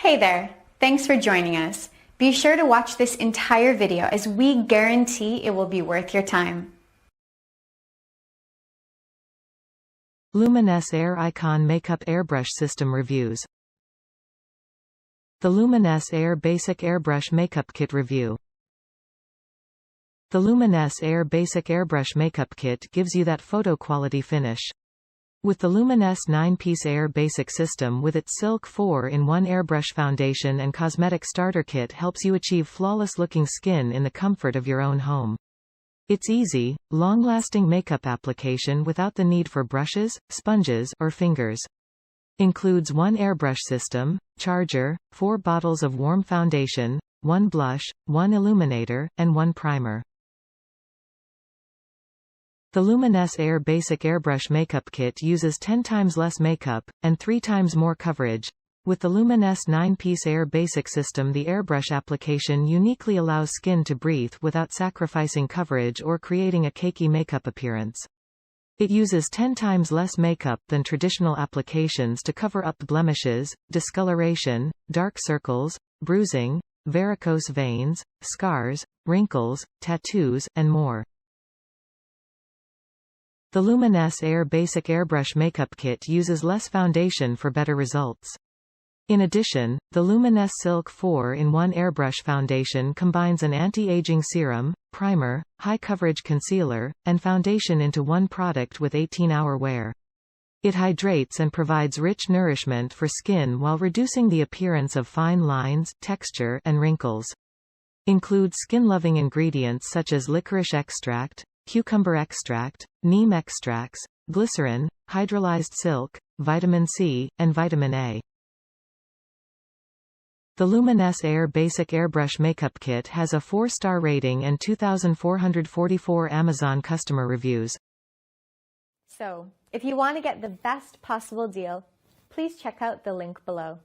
Hey there, thanks for joining us. Be sure to watch this entire video as we guarantee it will be worth your time. Luminess Air Icon Makeup Airbrush System Reviews. The Luminess Air Basic Airbrush Makeup Kit Review. The Luminess Air Basic Airbrush Makeup Kit gives you that photo quality finish. With the Luminess 9-piece Air Basic system with its Silk 4-in-1 Airbrush Foundation and Cosmetic Starter Kit helps you achieve flawless-looking skin in the comfort of your own home. It's easy, long-lasting makeup application without the need for brushes, sponges, or fingers. Includes one airbrush system, charger, 4 bottles of warm foundation, 1 blush, 1 illuminator, and 1 primer. The Luminess Air Basic Airbrush Makeup Kit uses 10 times less makeup, and 3 times more coverage. With the Luminess 9-piece Air Basic system, the airbrush application uniquely allows skin to breathe without sacrificing coverage or creating a cakey makeup appearance. It uses 10 times less makeup than traditional applications to cover up blemishes, discoloration, dark circles, bruising, varicose veins, scars, wrinkles, tattoos, and more. The Luminess Air Basic Airbrush Makeup Kit uses less foundation for better results. In addition, the Luminess Silk 4-in-1 Airbrush Foundation combines an anti-aging serum, primer, high-coverage concealer, and foundation into one product with 18-hour wear. It hydrates and provides rich nourishment for skin while reducing the appearance of fine lines, texture, and wrinkles. Includes skin-loving ingredients such as licorice extract, cucumber extract, neem extracts, glycerin, hydrolyzed silk, vitamin C, and vitamin A. The Luminess Air Basic Airbrush Makeup Kit has a 4-star rating and 2,444 Amazon customer reviews. So, if you want to get the best possible deal, please check out the link below.